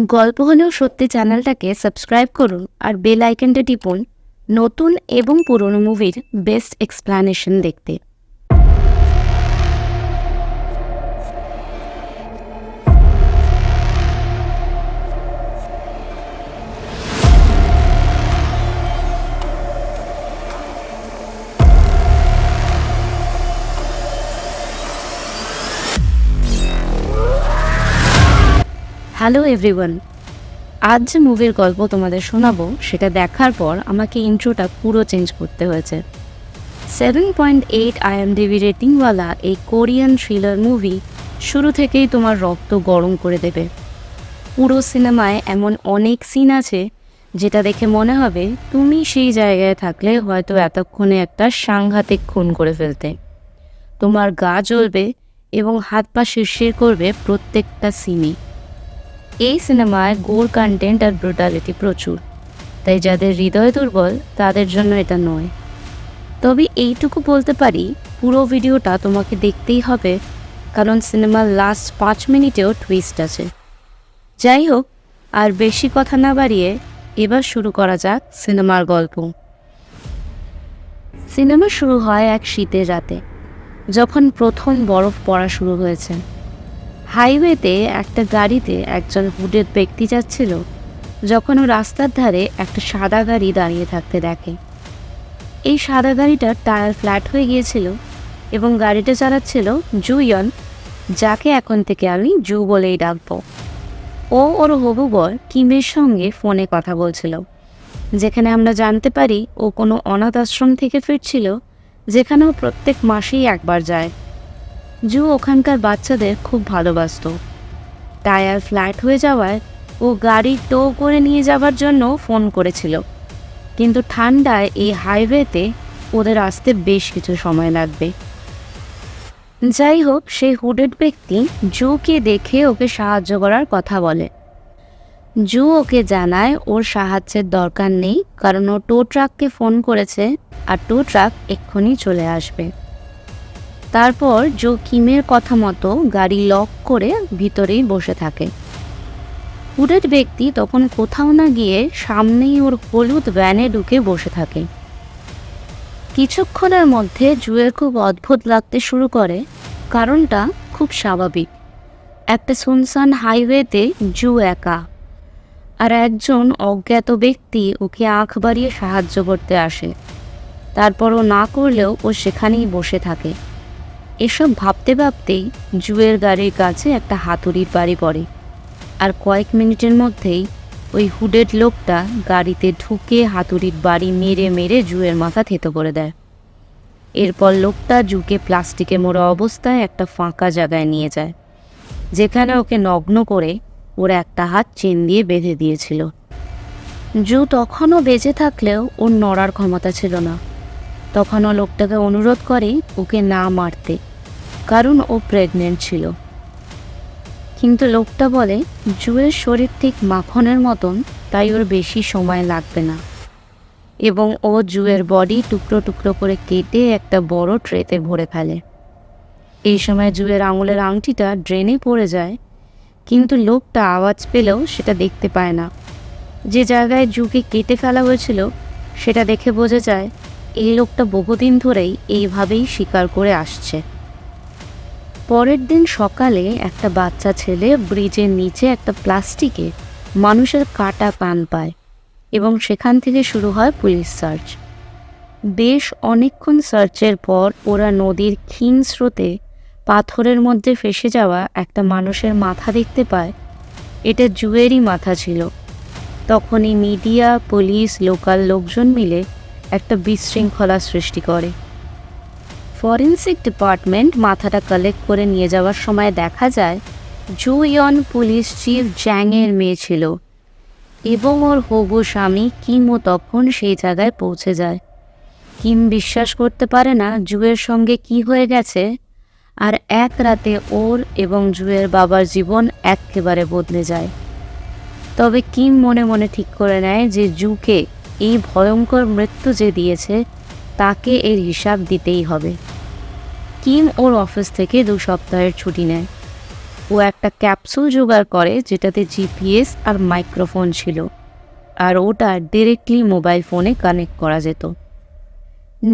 গল্প হলেও সত্যি চ্যানেলটাকে সাবস্ক্রাইব করুন আর বেল আইকনটা টিপুন নতুন এবং পুরনো মুভির বেস্ট এক্সপ্লানেশন দেখতে। হ্যালো এভরিওয়ান, আজ যে মুভির গল্প তোমাদের শোনাবো সেটা দেখার পর আমাকে ইন্ট্রোটা পুরো চেঞ্জ করতে হয়েছে। 7.8 IMDb রেটিংওয়ালা এই কোরিয়ান থ্রিলার মুভি শুরু থেকেই তোমার রক্ত গরম করে দেবে। পুরো সিনেমায় এমন অনেক সিন আছে যেটা দেখে মনে হবে তুমি সেই জায়গায় থাকলে হয়তো এতক্ষণে একটা সাংঘাতিক খুন করে ফেলতে। তোমার গা জ্বলবে এবং হাত পা শিরশির করবে প্রত্যেকটা সিনই। এই সিনেমায় গোর কন্টেন্ট আর ব্রুটালিটি প্রচুর, তাই যাদের হৃদয় দুর্বল তাদের জন্য এটা নয়। তবে এইটুকু বলতে পারি, পুরো ভিডিওটা তোমাকে দেখতেই হবে, কারণ সিনেমার লাস্ট 5 মিনিটেও টুইস্ট আছে। যাই হোক, আর বেশি কথা না বাড়িয়ে এবার শুরু করা যাক সিনেমার গল্প। সিনেমা শুরু হয় এক শীতের রাতে, যখন প্রথম বরফ পড়া শুরু হয়েছে। হাইওয়েতে একটা গাড়িতে একজন হুডেড ব্যক্তি যাচ্ছিল, যখন ও রাস্তার ধারে একটা সাদা গাড়ি দাঁড়িয়ে থাকতে দেখে। এই সাদা গাড়িটার টায়ার ফ্ল্যাট হয়ে গিয়েছিল এবং গাড়িটা চালাচ্ছিল জুয়ন, যাকে এখন থেকে আমি জু বলেই ডাকবো। ও ওর হবু বর কিমের সঙ্গে ফোনে কথা বলছিল, যেখানে আমরা জানতে পারি ও কোনো অনাথ আশ্রম থেকে ফিরছিল, যেখানে ও প্রত্যেক মাসেই একবার যায়। জু ওখানকার বাচ্চাদের খুব ভালোবাসত। টায়ার ফ্ল্যাট হয়ে যাওয়ায় ও গাড়ি টো করে নিয়ে যাবার জন্য ফোন করেছিল, কিন্তু ঠান্ডায় এই হাইওয়েতে ওদের আসতে বেশ কিছু সময় লাগবে। যাই হোক, সেই হুডেড ব্যক্তি জুকে দেখে ওকে সাহায্য করার কথা বলে। জু ওকে জানায় ওর সাহায্যের দরকার নেই, কারণ ও টো ট্রাককে ফোন করেছে আর টো ট্রাক এক্ষুনি চলে আসবে। তারপর জো কিমের কথা মতো গাড়ি লক করে ভিতরেই বসে থাকে। হুডেড ব্যক্তি তখন কোথাও না গিয়ে সামনেই ওর হলুদ ভ্যানে ঢুকে বসে থাকে। কিছুক্ষণের মধ্যে জুয়ের খুব অদ্ভুত লাগতে শুরু করে। কারণটা খুব স্বাভাবিক। একটা সুনসান হাইওয়েতে জু একা, আর একজন অজ্ঞাত ব্যক্তি ওকে আঁখ বাড়িয়ে সাহায্য করতে আসে। তারপরও না করলেও ও সেখানেই বসে থাকে। এসব ভাবতে ভাবতেই জুয়ের গাড়ির কাছে একটা হাতুড়ির বাড়ি পড়ে, আর কয়েক মিনিটের মধ্যেই ওই হুডেড লোকটা গাড়িতে ঢুকে হাতুড়ির বাড়ি মেরে মেরে জুয়ের মাথা থেতো করে দেয়। এরপর লোকটা জুকে প্লাস্টিকে মোড়া অবস্থায় একটা ফাঁকা জায়গায় নিয়ে যায়, যেখানে ওকে নগ্ন করে ওর একটা হাত চেন দিয়ে বেঁধে দিয়েছিল। জু তখনও বেঁচে থাকলেও ওর নড়ার ক্ষমতা ছিল না। তখন ও লোকটাকে অনুরোধ করে ওকে না মারতে, কারণ ও প্রেগনেন্ট ছিল। কিন্তু লোকটা বলে জুয়ের শরীর ঠিক মাখনের মতন, তাই ওর বেশি সময় লাগবে না, এবং ও জুয়ের বডি টুকরো টুকরো করে কেটে একটা বড় ট্রেতে ভরে ফেলে। এই সময় জুয়ের আঙুলের আংটিটা ড্রেনে পড়ে যায়, কিন্তু লোকটা আওয়াজ পেলেও সেটা দেখতে পায় না। যে জায়গায় জুকে কেটে ফেলা হয়েছিল সেটা দেখে বোঝা যায় এই লোকটা বহুদিন ধরেই এইভাবেই শিকার করে আসছে। পরের দিন সকালে একটা বাচ্চা ছেলে ব্রিজের নিচে একটা প্লাস্টিকে মানুষের কাটা পান পায়, এবং সেখান থেকে শুরু হয় পুলিশ সার্চ। বেশ অনেকক্ষণ সার্চের পর ওরা নদীর ক্ষীণ স্রোতে পাথরের মধ্যে ফেসে যাওয়া একটা মানুষের মাথা দেখতে পায়। এটা জুয়েরই মাথা ছিল। তখনই মিডিয়া, পুলিশ, লোকাল লোকজন মিলে একটা বিশৃঙ্খলা সৃষ্টি করে। ফরেন্সিক ডিপার্টমেন্ট মাথাটা কালেক্ট করে নিয়ে যাওয়ার সময় দেখা যায় জু ইয়ন পুলিশ চিফ জ্যাংয়ের মেয়ে ছিল, এবং ওর হবু স্বামী কিমও তখন সেই জায়গায় পৌঁছে যায়। কিম বিশ্বাস করতে পারে না জুয়ের সঙ্গে কি হয়ে গেছে, আর এক রাতে ওর এবং জুয়ের বাবার জীবন একেবারে বদলে যায়। তবে কিম মনে মনে ঠিক করে নেয় যে জুকে এই ভয়ঙ্কর মৃত্যু যে দিয়েছে তাকে এর হিসাব দিতেই হবে। কিম ওর অফিস থেকে 2 সপ্তাহের ছুটি নেয়। ও একটা ক্যাপসুল জোগাড় করে যেটাতে জিপিএস আর মাইক্রোফোন ছিল, আর ওটা ডিরেক্টলি মোবাইল ফোনে কানেক্ট করা যেত।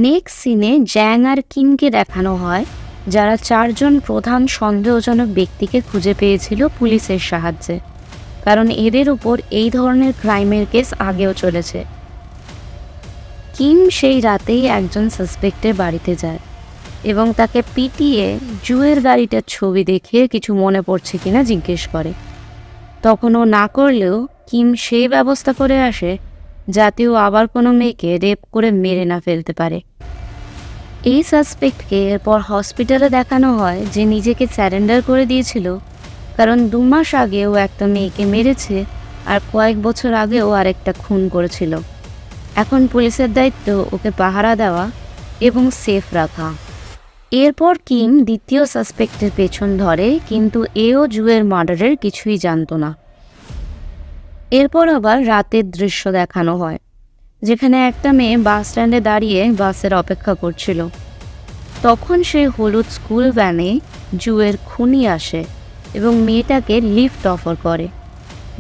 নেক্সট সিনে জ্যাং আর কিমকে দেখানো হয়, যারা 4জন প্রধান সন্দেহজনক ব্যক্তিকে খুঁজে পেয়েছিল পুলিশের সাহায্যে, কারণ এদের উপর এই ধরনের ক্রাইমের কেস আগেও চলেছে। কিম সেই রাতেই একজন সাসপেক্টের বাড়িতে যায় এবং তাকে পিটিয়ে জুয়ের গাড়িটার ছবি দেখে কিছু মনে পড়ছে কিনা জিজ্ঞেস করে। তখন ও না করলেও কিম সেই ব্যবস্থা করে আসে যাতে ও আবার কোনো মেয়েকে রেপ করে মেরে না ফেলতে পারে। এই সাসপেক্টকে এরপর হসপিটালে দেখানো হয়, যে নিজেকে স্যারেন্ডার করে দিয়েছিল কারণ 2 মাস আগে ও একটা মেয়েকে মেরেছে আর কয়েক বছর আগেও আরেকটা খুন করেছিল। এখন পুলিশের দায়িত্ব ওকে পাহারা দেওয়া এবং সেফ রাখা। এরপর কিম দ্বিতীয় সাসপেক্টের পেছন ধরে, কিন্তু এও জুয়ের মার্ডারের কিছুই জানতো না। এরপর আবার রাতের দৃশ্য দেখানো হয়, যেখানে একটা মেয়ে বাস স্ট্যান্ডে দাঁড়িয়ে বাসের অপেক্ষা করছিল। তখন সে হলুদ স্কুল ভ্যানে জুয়ের খুনি আসে এবং মেয়েটাকে লিফট অফার করে।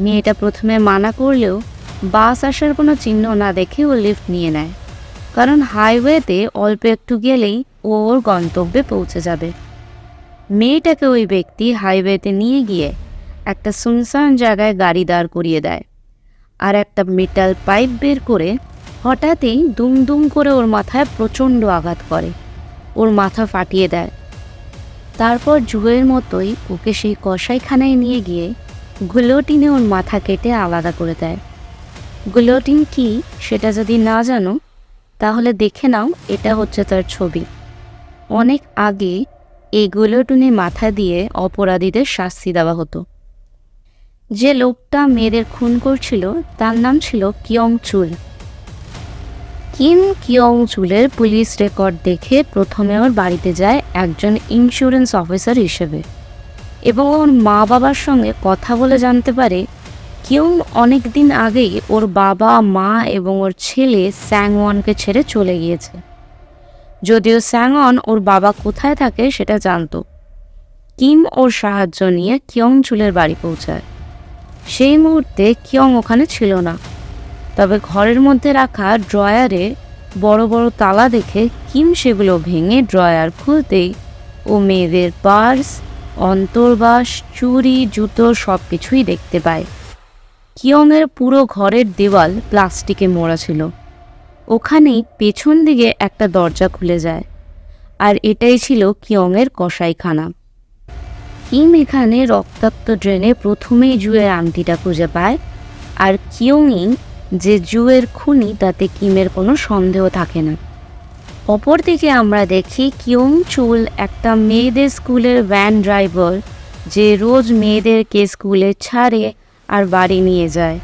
মেয়েটা প্রথমে মানা করলেও বাস আসার কোনো চিহ্ন না দেখে ও লিফট নিয়ে নেয়, কারণ হাইওয়েতে অল্প একটু গেলেই ও ওর গন্তব্যে পৌঁছে যাবে। মেয়েটাকে ওই ব্যক্তি হাইওয়েতে নিয়ে গিয়ে একটা সুনসান জায়গায় গাড়ি দাঁড় করিয়ে দেয়, আর একটা মেটাল পাইপ বের করে হঠাৎই দুম করে ওর মাথায় প্রচণ্ড আঘাত করে, ওর মাথা ফাটিয়ে দেয়। তারপর জুয়ের মতোই ওকে সেই কসাইখানায় নিয়ে গিয়ে গুলোটিনে ওর মাথা কেটে আলাদা করে দেয়। গুলোটিন কি সেটা যদি না জানো তাহলে দেখে নাও, এটা হচ্ছে তার ছবি। অনেক আগে এই গুলোটিনে মাথা দিয়ে অপরাধীদের শাস্তি দেওয়া হতো। যে লোকটা মেয়েদের খুন করছিল তার নাম ছিল কিয়ং চুল। কিম কিয়ং চুলের পুলিশ রেকর্ড দেখে প্রথমে ওর বাড়িতে যায় একজন ইন্স্যুরেন্স অফিসার হিসেবে, এবং ওর মা বাবার সঙ্গে কথা বলে জানতে পারে কিয়ং অনেক দিন আগেই ওর বাবা মা এবং ওর ছেলে স্যাংওয়ানকে ছেড়ে চলে গিয়েছে। যদিও স্যাংওয়ান ওর বাবা কোথায় থাকে সেটা জানতো। কিম ওর সাহায্য নিয়ে কিয়ং চুলের বাড়ি পৌঁছায়। সেই মুহূর্তে কিয়ং ওখানে ছিল না, তবে ঘরের মধ্যে রাখা ড্রয়ারে বড় বড় তালা দেখে কিম সেগুলো ভেঙে ড্রয়ার খুলতেই ও মেয়েদের পার্স, অন্তর্বাস, চুড়ি, জুতো সব কিছুই দেখতে পায়। কিয়ংয়ের পুরো ঘরের দেওয়াল প্লাস্টিকে মোড়া ছিল। ওখানেই পেছন দিকে একটা দরজা খুলে যায়, আর এটাই ছিল কিয়ংয়ের কসাইখানা। কিম এখানে রক্তাক্ত ড্রেনে প্রথমেই জুয়ের আংটিটা খুঁজে পায়, আর কিয়ংই যে জুয়ের খুনি তাতে কিমের কোনো সন্দেহ থাকে না। অপরদিকে আমরা দেখি কিয়ং চুল একটা মেয়েদের স্কুলের ভ্যান ড্রাইভার, যে রোজ মেয়েদেরকে স্কুলে ছাড়ে আর বাড়ি নিয়ে যায়।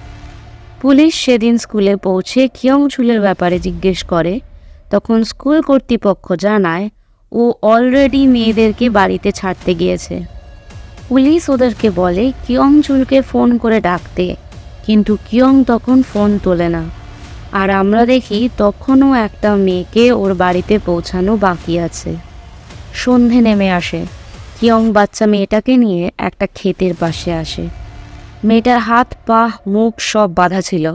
পুলিশ সেদিন স্কুলে পৌঁছে কিয়ং চুলের ব্যাপারে জিজ্ঞেস করে, তখন স্কুল কর্তৃপক্ষ জানায় ও অলরেডি মেয়েদেরকে বাড়িতে ছাড়তে গিয়েছে। পুলিশ ওদেরকে বলে কিয়ং চুলকে ফোন করে ডাকতে, কিন্তু কিয়ং তখন ফোন তোলে না। আর আমরা দেখি তখনও একটা মেয়েকে ওর বাড়িতে পৌঁছানো বাকি আছে। সন্ধে নেমে আসে। কিয়ং বাচ্চা মেয়েটাকে নিয়ে একটা ক্ষেতের পাশে আসে। মেয়েটার হাত পা মুখ সব বাঁধা ছিল।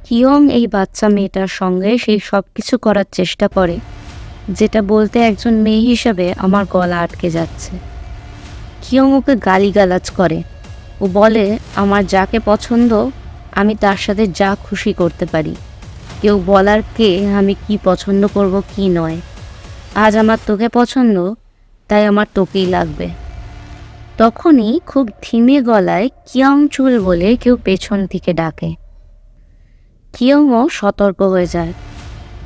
কিয়ং এই বাচ্চা মেয়েটার সঙ্গে সেই সব কিছু করার চেষ্টা করে যেটা বলতে একজন মেয়ে হিসাবে আমার গলা আটকে যাচ্ছে। কিয়ং ওকে গালিগালাজ করে। ও বলে, আমার যাকে পছন্দ আমি তার সাথে যা খুশি করতে পারি, কেউ বলার কে আমি কি পছন্দ করব কি নয়। আজ আমার তোকে পছন্দ, তাই আমার তোকেই লাগবে। তখনই খুব ধিমে গলায় কিয়ং চুল বলে কেউ পেছন থেকে ডাকে। কিয়ংও সতর্ক হয়ে যায়।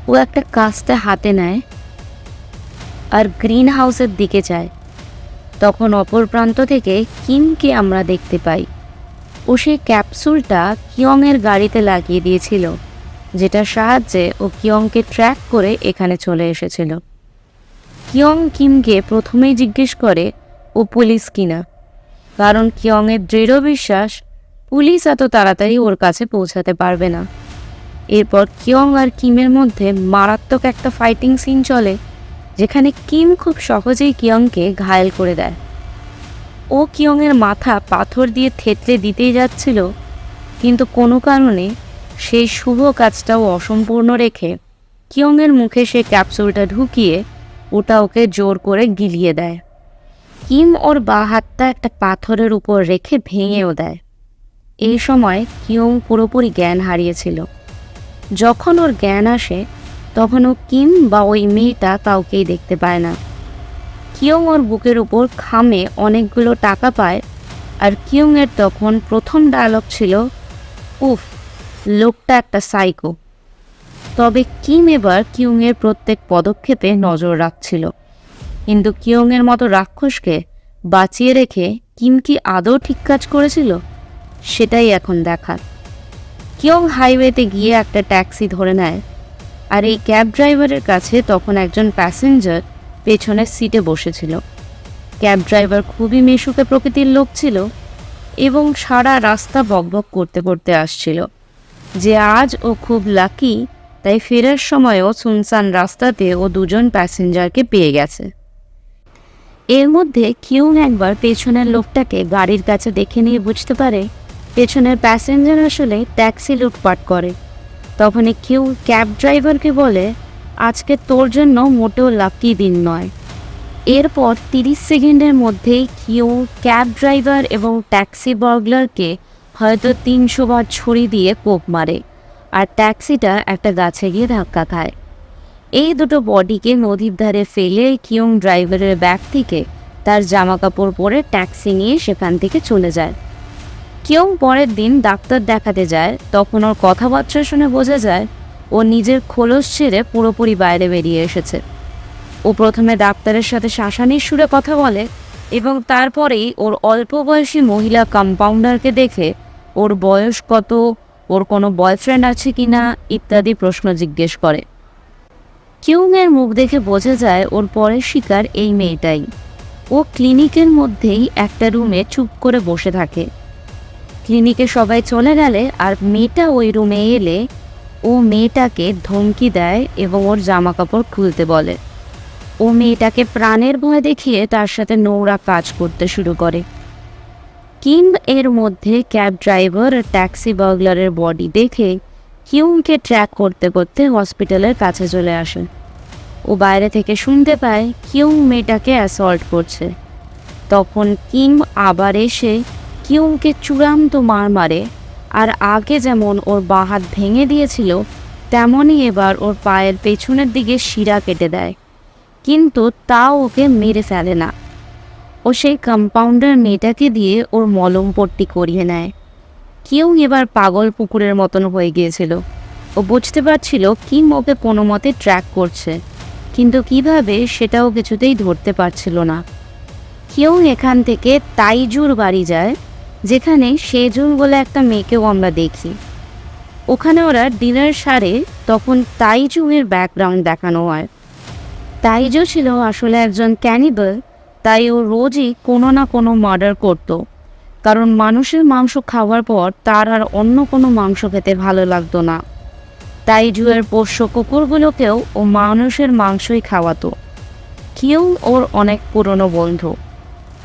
ও একটা কাস্তে হাতে নেয় আর গ্রিন হাউসের দিকে যায়। তখন অপর প্রান্ত থেকে কিমকে আমরা দেখতে পাই। ও সেই ক্যাপসুলটা কিয়ংয়ের গাড়িতে লাগিয়ে দিয়েছিল, যেটার সাহায্যে ও কিয়ংকে ট্র্যাক করে এখানে চলে এসেছিল। কিয়ং কিমকে প্রথমেই জিজ্ঞেস করে ও পুলিশ কিনা, কারণ কিয়ংয়ের দৃঢ় বিশ্বাস পুলিশ এত তাড়াতাড়ি ওর কাছে পৌঁছাতে পারবে না। এরপর কিয়ং আর কিমের মধ্যে মারাত্মক একটা ফাইটিং সিন চলে, যেখানে কিম খুব সহজেই কিয়ংকে ঘায়েল করে দেয়। ও ও কিয়ংয়ের মাথা পাথর দিয়ে থেতলে দিতেই যাচ্ছিল, কিন্তু কোনো কারণে সেই শুভ কাজটাও অসম্পূর্ণ রেখে কিয়ংয়ের মুখে সে ক্যাপসুলটা ঢুকিয়ে ওটা ওকে জোর করে গিলিয়ে দেয়। কিম ওর বাঁ হাতটা একটা পাথরের উপর রেখে ভেঙেও দেয়। এই সময় কিয়ং পুরোপুরি জ্ঞান হারিয়েছিল। যখন ওর জ্ঞান আসে তখন ও কিম বা ওই মেয়েটা কাউকেই দেখতে পায় না। কিয়ং ওর বুকের উপর খামে অনেকগুলো টাকা পায়, আর কিয়ংয়ের তখন প্রথম ডায়লগ ছিল, উফ, লোকটা একটা সাইকো। তবে কিম এবার কিয়ংয়ের প্রত্যেক পদক্ষেপে নজর রাখছিল, কিন্তু কিয়ংয়ের মতো রাক্ষসকে বাঁচিয়ে রেখে কিম কি আদৌ ঠিক কাজ করেছিল সেটাই এখন দেখার। কিয়ং হাইওয়েতে গিয়ে একটা ট্যাক্সি ধরে নেয়, আর এই ক্যাব ড্রাইভারের কাছে তখন একজন প্যাসেঞ্জার পেছনের সিটে বসেছিল। ক্যাব ড্রাইভার খুবই মিশুকে প্রকৃতির লোক ছিল এবং সারা রাস্তা বকবক করতে করতে আসছিল যে আজ ও খুব লাকি, তাই ফেরার সময়ও সুনসান রাস্তাতে ও দুজন প্যাসেঞ্জারকে পেয়ে গেছে। এর মধ্যে কিয়ং একবার পেছনের লোকটাকে গাড়ির কাছে দেখে নিয়ে বুঝতে পারে পেছনের প্যাসেঞ্জার আসলে ট্যাক্সি লুটপাট করে। তখনই কিয়ং ক্যাব ড্রাইভারকে বলে, আজকে তোর জন্য মোটেও লাকি দিন নয়। এরপর 30 সেকেন্ডের মধ্যেই কিয়ং ক্যাব ড্রাইভার এবং ট্যাক্সি বার্গলারকে হয়তো 300 বার ছুরি দিয়ে কোপ মারে, আর ট্যাক্সিটা একটা গাছে গিয়ে ধাক্কা খায়। এই দুটো বডিকে নদীর ধারে ফেলে কিয়ং ড্রাইভারের ব্যাগ থেকে তার জামাকাপড় পরে ট্যাক্সি নিয়ে সেখান থেকে চলে যায়। কিয়ং পরের দিন ডাক্তার দেখাতে যায়, তখন ওর কথাবার্তা শুনে বোঝা যায় ও নিজের খোলস ছেড়ে পুরোপুরি বাইরে বেরিয়ে এসেছে। ও প্রথমে ডাক্তারের সাথে শাসানির সুরে কথা বলে এবং তারপরেই ওর অল্প বয়সী মহিলা কম্পাউন্ডারকে দেখে ওর বয়স কত, ওর কোনো বয়ফ্রেন্ড আছে কিনা ইত্যাদি প্রশ্ন জিজ্ঞেস করে। কিয়ংয়ের মুখ দেখে বোঝা যায় ওর পরের শিকার এই মেয়েটাই। ও ক্লিনিকের মধ্যেই একটা রুমে চুপ করে বসে থাকে। ক্লিনিকে সবাই চলে গেলে আর মেয়েটা ওই রুমে এলে ও মেয়েটাকে ধমকি দেয় এবং ওর জামাকাপড় খুলতে বলে। ও মেয়েটাকে প্রাণের ভয় দেখিয়ে তার সাথে নোংরা কাজ করতে শুরু করে। কিম এর মধ্যে ক্যাব ড্রাইভার আর ট্যাক্সি বার্গলারের বডি দেখে কিয়ংকে ট্র্যাক করতে করতে হসপিটালের কাছে চলে আসে। ও বাইরে থেকে শুনতে পায় কিয়ং মেয়েটাকে অ্যাসল্ট করছে। তখন কিম আবার এসে কিয়ংকে চূড়ান্ত মার মারে, আর আগে যেমন ওর বাঁ হাত ভেঙে দিয়েছিল তেমনই এবার ওর পায়ের পেছনের দিকে শিরা কেটে দেয়, কিন্তু তাও ওকে মেরে ফেলে না। ও সেই কম্পাউন্ডার মেয়েটাকে দিয়ে ওর মলম পট্টি করিয়ে নেয়। কিয়ং এবার পাগল পুকুরের মতন হয়ে গিয়েছিল। ও বুঝতে পারছিল কিম ওকে কোনো মতে ট্র্যাক করছে, কিন্তু কিভাবে সেটাও কিছুতেই ধরতে পারছিল না। কিয়ং এখান থেকে তাইজুর বাড়ি যায়, যেখানে সেজুন বলে একটা মেয়েকেও আমরা দেখি। ওখানে ওরা ডিনার সারে তখন তাইজুয়ের ব্যাকগ্রাউন্ড দেখানো হয়। তাইজু ছিল আসলে একজন ক্যানিবাল, তাই ও রোজই কোনো না কোনো মার্ডার করত, কারণ মানুষের মাংস খাওয়ার পর তার আর অন্য কোনো মাংস খেতে ভালো লাগতো না। তাইজুয়ের পোষ্য কুকুরগুলোকেও ও মানুষের মাংসই খাওয়াতো। কিয়ং ওর অনেক পুরনো বন্ধু।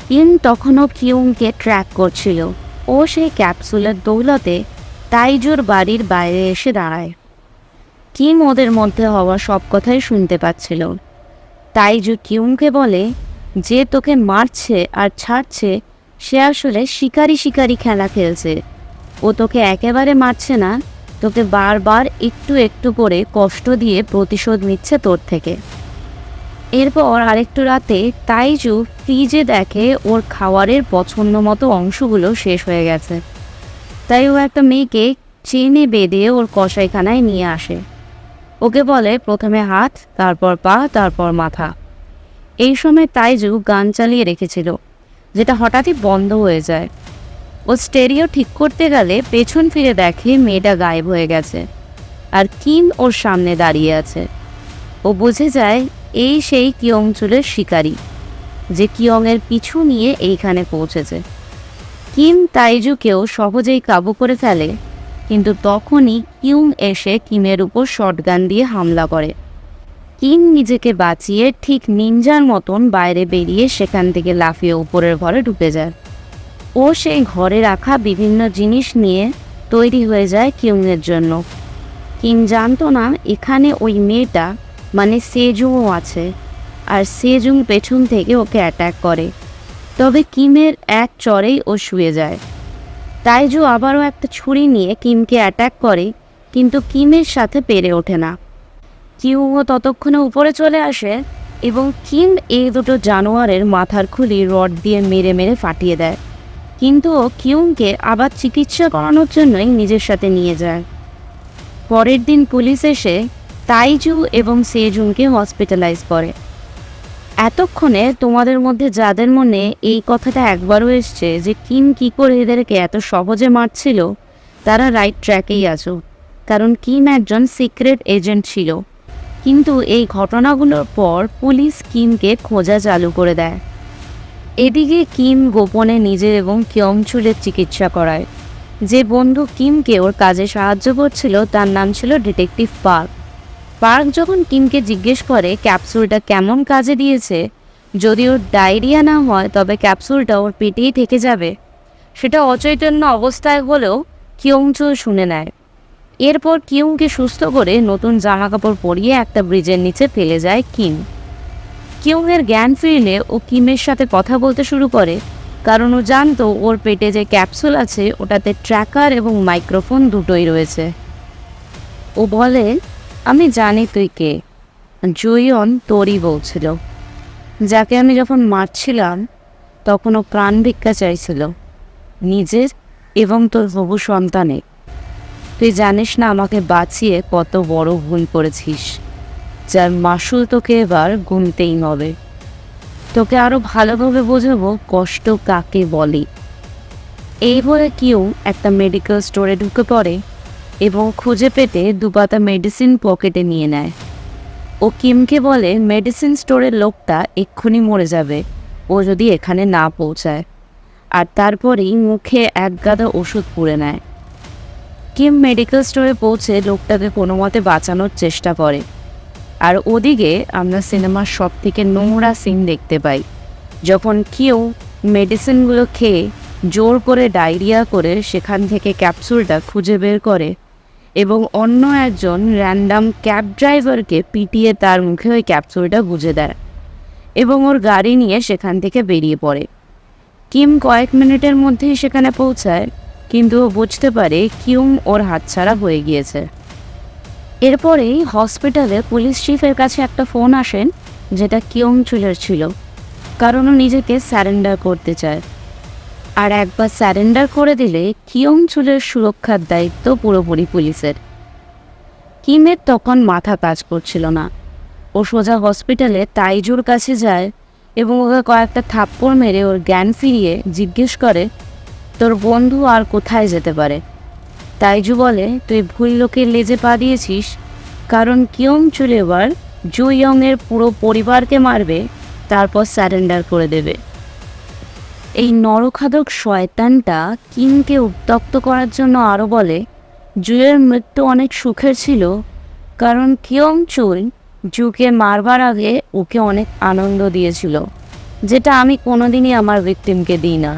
কিম তখনও কিয়ংকে ট্র্যাক করছিল। ও সেই ক্যাপসুলের দৌলতে তাইজুর বাড়ির বাইরে এসে দাঁড়ায়। কিম ওদের মধ্যে হওয়া সব কথাই শুনতে পাচ্ছিল। তাইজু কিয়ংকে বলে, যে তোকে মারছে আর ছাড়ছে সে আসলে শিকারি শিকারি খেলা খেলছে। ও তোকে একেবারে মারছে না, তোকে বারবার একটু একটু করে কষ্ট দিয়ে প্রতিশোধ নিচ্ছে তোর থেকে। এরপর আরেকটু রাতে তাইজু ফ্রিজে দেখে ওর খাওয়ারের পছন্দ মতো অংশগুলো শেষ হয়ে গেছে, তাই ও একটা মেয়েকে চেনে বেঁধে ওর কসাইখানায় নিয়ে আসে। ওকে বলে প্রথমে হাত, তারপর পা, তারপর মাথা। এই সময় তাইজু গান চালিয়ে রেখেছিল, যেটা হঠাৎই বন্ধ হয়ে যায়। ও স্টেরিও ঠিক করতে গেলে পেছন ফিরে দেখে মেয়েটা গায়েব হয়ে গেছে, আর কিম ওর সামনে দাঁড়িয়ে আছে। ও বুঝে যায় এই সেই কিয়ং চুলের শিকারী, যে কিয়ংয়ের পিছু নিয়ে এইখানে পৌঁছেছে। কিম তাইজুকেও সহজেই কাবু করে ফেলে, কিন্তু তখনই কিয়ং এসে কিমের উপর শটগান দিয়ে হামলা করে। কিম নিজেকে বাঁচিয়ে ঠিক নিনজার মতন বাইরে বেরিয়ে সেখান থেকে লাফিয়ে উপরের ঘরে ঢুকে যায়। ও সেই ঘরে রাখা বিভিন্ন জিনিস নিয়ে তৈরি হয়ে যায় কিউংয়ের জন্য। কিম জানতো না এখানে ওই মেয়েটা মানে সেজুংও আছে, আর সেজুং পেছন থেকে ওকে অ্যাটাক করে। তবে কিমের এক চড়েই ও শুয়ে যায়। তাইজু আবারও একটা ছুরি নিয়ে কিমকে অ্যাটাক করে, কিন্তু কিমের সাথে পেরে ওঠে না। কিউংও ততক্ষণে উপরে চলে আসে এবং কিম এই দুটো জানোয়ারের মাথার খুলি রড দিয়ে মেরে মেরে ফাটিয়ে দেয়, কিন্তু ও কিউংকে আবার চিকিৎসা করানোর জন্যই নিজের সাথে নিয়ে যায়। পরের দিন পুলিশ এসে তাইজু এবং সেজুংকে হসপিটালাইজ করে। এতক্ষণে তোমাদের মধ্যে যাদের মনে এই কথাটা একবারও এসছে যে কিম কী করে এদেরকে এত সহজে মারছিল, তারা রাইট ট্র্যাকেই আছো, কারণ কিম একজন সিক্রেট এজেন্ট ছিল। কিন্তু এই ঘটনাগুলোর পর পুলিশ কিমকে খোঁজা চালু করে দেয়। এদিকে কিম গোপনে নিজের এবং কিয়ংচুলের চিকিৎসা করায়। যে বন্ধু কিমকে ওর কাজে সাহায্য করছিল তার নাম ছিল ডিটেকটিভ পার্ক। পার্ক যখন কিমকে জিজ্ঞেস করে ক্যাপসুলটা কেমন কাজে দিয়েছে, যদি ওর ডায়রিয়া না হয় তবে ক্যাপসুলটা ওর পেটেই থেকে যাবে, সেটা অচৈতন্য অবস্থায় হলেও কিয়ংচুল শুনে নেয়। এরপর কিউংকে সুস্থ করে নতুন জামাকাপড় পরিয়ে একটা ব্রিজের নিচে ফেলে যায় কিম। কিউংয়ের জ্ঞান ফিরলে ও কিমের সাথে কথা বলতে শুরু করে, কারণ ও জানতো ওর পেটে যে ক্যাপসুল আছে ওটাতে ট্র্যাকার এবং মাইক্রোফোন দুটোই রয়েছে। ও বলে, আমি জানি তুই কে, জুইয়ন তোরই বলছিল, যাকে আমি যখন মারছিলাম তখন ও প্রাণ ভিক্ষা চাইছিল, নিজের এবং তোর হবু সন্তানের। তুই জানিস না আমাকে বাঁচিয়ে কত বড় ভুল করেছিস, যার মাসুল তোকে এবার গুনতেই হবে। তোকে আরও ভালোভাবে বোঝাবো কষ্ট কাকে বলে। এই বলে কিউ একটা মেডিকেল স্টোরে ঢুকে পড়ে এবং খুঁজে পেতে দুপাতা মেডিসিন পকেটে নিয়ে নেয়। ও কিমকে বলে মেডিসিন স্টোরের লোকটা এক্ষুনি মরে যাবে ও যদি এখানে না পৌঁছায়, আর তারপরেই মুখে এক গাদা ওষুধ পুড়ে নেয়। কিম মেডিকেল স্টোরে পৌঁছে লোকটাকে কোনো মতে বাঁচানোর চেষ্টা করে। আর ওদিকে আমরা সিনেমার সব থেকে নোংরা সিন দেখতে পাই, যখন কিউ মেডিসিনগুলো খেয়ে জোর করে ডায়রিয়া করে সেখান থেকে ক্যাপসুলটা খুঁজে বের করে এবং অন্য একজন র্যান্ডাম ক্যাব ড্রাইভারকে পিটিয়ে তার মুখে ওই ক্যাপসুলটা গুঁজে দেয় এবং ওর গাড়ি নিয়ে সেখান থেকে বেরিয়ে পড়ে। কিম কয়েক মিনিটের মধ্যেই সেখানে পৌঁছায়, কিন্তু ও বুঝতে পারে কিউং ওর হাতছাড়া হয়ে গিয়েছে। এরপরেই হসপিটালে পুলিশ চিফের কাছে একটা ফোন আসেন, যেটা কিয়ংচুলের ছিল, কারণ ও নিজেকে স্যারেন্ডার করতে চায়। আর একবার স্যারেন্ডার করে দিলে কিয়ংচুলের সুরক্ষার দায়িত্ব পুরোপুরি পুলিশের। কিমের তখন মাথা কাজ করছিল না। ও সোজা হসপিটালে তাইজুর কাছে যায় এবং ওকে কয়েকটা থাপ্পড় মেরে ওর জ্ঞান ফিরিয়ে জিজ্ঞেস করে, তোর বন্ধু আর কোথায় যেতে পারে? তাইজু বলে, তুই ভুল লোকের লেজে পা দিয়েছিস, কারণ কিয়ংচুল এবার জুইয়ংয়ের পুরো পরিবারকে মারবে, তারপর স্যারেন্ডার করে দেবে। এই নরখাদক শয়তানটা কিমকে উত্ত্যক্ত করার জন্য আরও বলে, জুয়ের মৃত্যু অনেক সুখের ছিল, কারণ কিয়ংচুল জুকে মারবার আগে ওকে অনেক আনন্দ দিয়েছিল, যেটা আমি কোনোদিনই আমার ভিকটিমকে দিই না।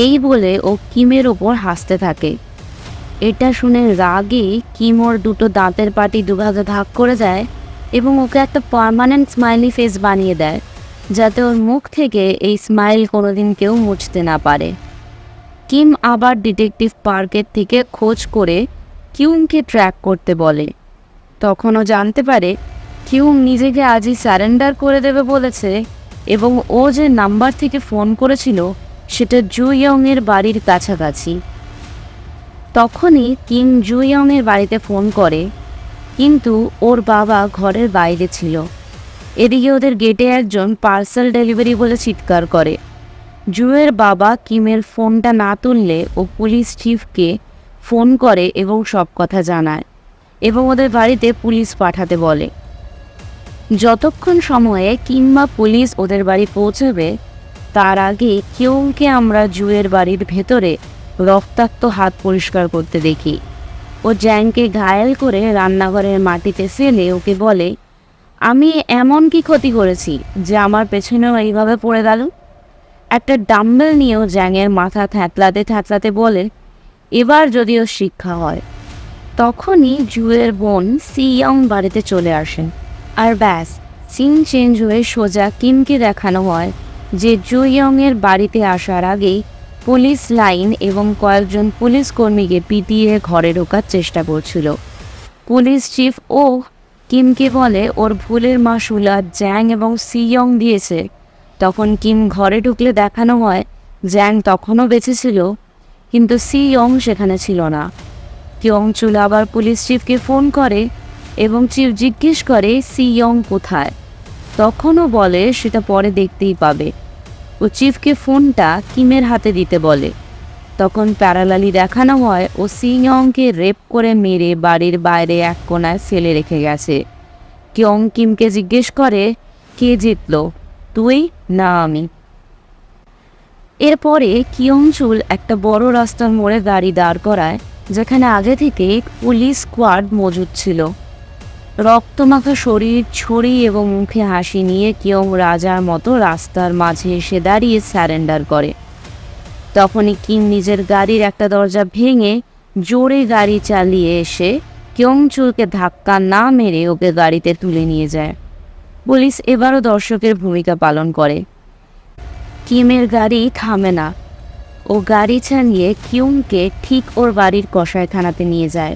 এই বলে ও কিমের ওপর হাসতে থাকে। এটা শুনে রাগে কিম ওর দুটো দাঁতের পাটি দুভাগে ভাগ করে দেয় এবং ওকে একটা পার্মানেন্ট স্মাইলি ফেস বানিয়ে দেয়, যাতে ওর মুখ থেকে এই স্মাইল কোনোদিন কেউ মুছতে না পারে। কিম আবার ডিটেকটিভ পার্কের থেকে খোঁজ করে কিউংকে ট্র্যাক করতে বলে। তখনও জানতে পারে কিউং নিজেকে আজই স্যারেন্ডার করে দেবে বলেছে এবং ও যে নাম্বার থেকে ফোন করেছিল সেটা জুইয়ংয়ের বাড়ির কাছাকাছি। তখনই কিম জুইয়ংয়ের বাড়িতে ফোন করে, কিন্তু ওর বাবা ঘরের বাইরে ছিল। এদিকে ওদের গেটে একজন পার্সেল ডেলিভারি বলে চিৎকার করে। জুয়ের বাবা কিমের ফোনটা না তুললে ও পুলিশ চিফকে ফোন করে এবং সব কথা জানায় এবং ওদের বাড়িতে পুলিশ পাঠাতে বলে। যতক্ষণ সময়ে কিংবা পুলিশ ওদের বাড়ি পৌঁছবে তার আগে কিউংকে আমরা জুয়ের বাড়ির ভেতরে রক্তাক্ত হাত পরিষ্কার করতে দেখি। ও জ্যাংকে ঘায়েল করে রান্নাঘরের মাটিতে ফেলে ওকে বলে, আমি এমন কি ক্ষতি করেছি যে আমার পেছনেও এইভাবে পড়ে গেল? একটা ডাম্বেল নিয়েও জ্যাংয়ের মাথা থ্যাতলাতে থ্যাতলাতে বলে, এবার যদিও শিক্ষা হয়। তখনই জুয়ের বোন সিয়ং বাড়িতে চলে আসেন। আর ব্যাস, সিন চেঞ্জ হয়ে সোজা কিমকে দেখানো হয় যে জুইয়ংয়ের বাড়িতে আসার আগেই পুলিশ লাইন এবং কয়েকজন পুলিশ কর্মীকে পিটিয়ে ঘরে ঢোকার চেষ্টা করছিল। পুলিশ চিফ ও কিমকে বলে ওর ভুলের মাসুল আর জ্যাং এবং সিয়ং দিয়েছে। তখন কিম ঘরে ঢুকলে দেখানো হয় জ্যাং তখনও বেঁচে ছিল, কিন্তু সিয়ং সেখানে ছিল না। কিয়ংচুল আবার পুলিশ চিফকে ফোন করে এবং চিফ জিজ্ঞেস করে সিয়ং কোথায়। তখনও বলে সেটা পরে দেখতেই পাবে। ও চিফকে ফোনটা কিমের হাতে দিতে বলে। তখন প্যারালালি দেখানো হয় ও সিয়ংকে রেপ করে মেরে বাড়ির বাইরে এক কোণায় ফেলে রেখে গেছে। কিয়ং কিমকে জিজ্ঞেস করে, কে জিতলো, তুই না আমি? এরপরে কিয়ংচুল একটা বড় রাস্তার মোড়ে গাড়ি দাঁড় করায়, যেখানে আগে থেকে পুলিশ স্কোয়াড মজুদ ছিল। রক্তমাখা শরীর, ছড়ি এবং মুখে হাসি নিয়ে কিয়ং রাজার মতো রাস্তার মাঝে এসে দাঁড়িয়ে স্যারেন্ডার করে। তখনই কিম নিজের গাড়ির একটা দরজা ভেঙে জোরে গাড়ি চালিয়ে এসে কিয়ংচুলকে ধাক্কা না মেরে ওকে গাড়িতে তুলে নিয়ে যায়। পুলিশ এবারও দর্শকের ভূমিকা পালন করে। কিমের গাড়ি থামে না। ও গাড়ি চালিয়ে কিয়ংকে ঠিক ওর বাড়ির কসাইখানাতে নিয়ে যায়।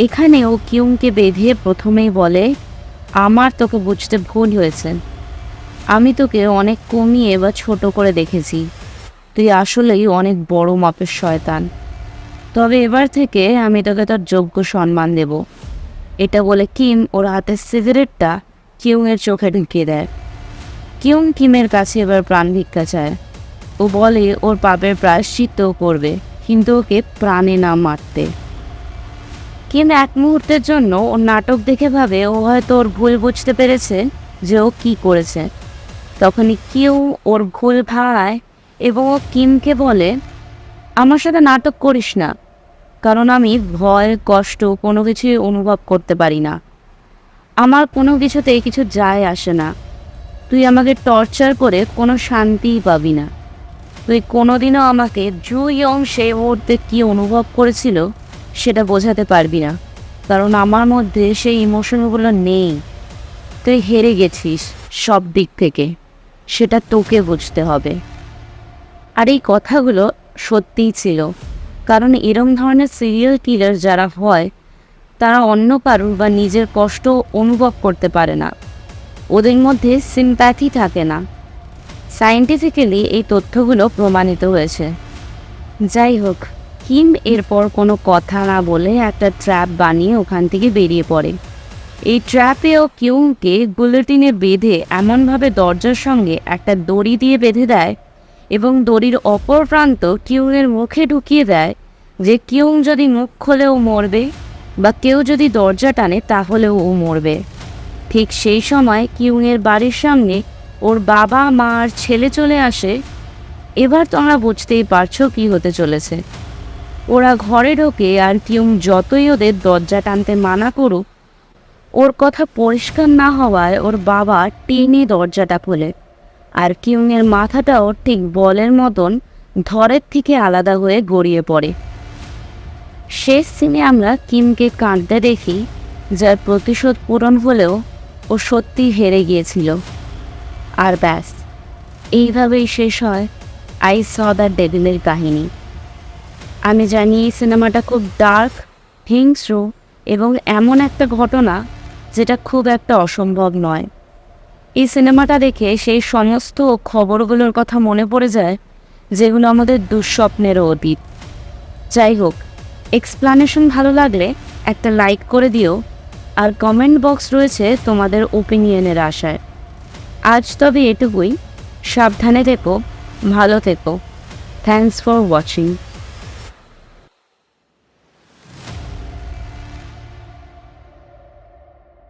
এখানে ও কিয়ংকে বেঁধে প্রথমেই বলে, আমার তোকে বুঝতে ভুল হয়েছে। আমি তোকে অনেক কমিয়ে বা ছোট করে দেখেছি। তুই আসলেই অনেক বড় মাপের শয়তান। তবে এবার থেকে আমি তোকে তোর যোগ্য সম্মান দেব। এটা বলে কিম ওর হাতের সিগারেটটা কিয়ংয়ের চোখে ঢুকিয়ে দেয়। কিয়ং কিমের কাছে এবার প্রাণ ভিক্ষা চায়। ও বলে ওর পাপের প্রায়শ্চিত্ত করবে, কিন্তু ওকে প্রাণে না মারতে। কিম এক মুহূর্তের জন্য ওর নাটক দেখে ভাবে ও হয়তো ওর ভুল বুঝতে পেরেছে যে ও কী করেছে। তখনই কিউ ওর ভুল ভাঙায় এবং ও কিমকে বলে, আমার সাথে নাটক করিস না, কারণ আমি ভয়, কষ্ট কোনো কিছুই অনুভব করতে পারি না। আমার কোনো কিছুতেই কিছু যায় আসে না। তুই আমাকে টর্চার করে কোনো শান্তিই পাবি না। তুই কোনোদিনও আমাকে জুইয়ং সেই মুহূর্তে কী অনুভব করেছিল সেটা বোঝাতে পারবি না, কারণ আমার মধ্যে সেই ইমোশনগুলো নেই। তুই হেরে গেছিস সব দিক থেকে, সেটা তোকে বুঝতে হবে। আর এই কথাগুলো সত্যিই ছিল, কারণ এরম ধরনের সিরিয়াল কিলার যারা হয় তারা অন্য কারুর বা নিজের কষ্ট অনুভব করতে পারে না। ওদের মধ্যে সিম্প্যাথি থাকে না। সায়েন্টিফিক্যালি এই তথ্যগুলো প্রমাণিত হয়েছে। যাই হোক, কিম এরপর কোনো কথা না বলে একটা ট্র্যাপ বানিয়ে ওখান থেকে বেরিয়ে পড়ে। এই ট্র্যাপেও কিউংকে বুলেটিনে বেঁধে এমনভাবে দরজার সঙ্গে একটা দড়ি দিয়ে বেঁধে দেয় এবং দড়ির অপর প্রান্ত কিউংয়ের মুখে ঢুকিয়ে দেয় যে কিউং যদি মুখ খোলেও মরবে, বা কেউ যদি দরজা টানে তাহলেও ও মরবে। ঠিক সেই সময় কিউংয়ের বাড়ির সামনে ওর বাবা, মা আর ছেলে চলে আসে। এবার তোমরা বুঝতেই পারছো কী হতে চলেছে। ওরা ঘরে ঢোকে আর কিউং যতই ওদের দরজা টানতে মানা করুক, ওর কথা পরিষ্কার না হওয়ায় ওর বাবা টেনে দরজাটা খোলে। আর কিউংয়ের মাথাটাও ঠিক বলের মতন ধরের থেকে আলাদা হয়ে গড়িয়ে পড়ে। শেষ সিনে আমরা কিমকে কাঁদতে দেখি, যার প্রতিশোধ পূরণ হলেও ও সত্যি হেরে গিয়েছিল। আর ব্যাস, এইভাবেই শেষ হয় আই স দ্য ডেভিলের কাহিনী। আমি জানি এই সিনেমাটা খুব ডার্ক, হিংস্র এবং এমন একটা ঘটনা যেটা খুব একটা অসম্ভব নয়। এই সিনেমাটা দেখে সেই সমস্ত খবরগুলোর কথা মনে পড়ে যায় যেগুলো আমাদের দুঃস্বপ্নেরও অতীত। যাই হোক, এক্সপ্লানেশন ভালো লাগলে একটা লাইক করে দিও, আর কমেন্ট বক্স রয়েছে তোমাদের ওপিনিয়নের আশায়। আজ তবে এটুকুই। সাবধানে থেকো, ভালো থেকো। Thanks for watching.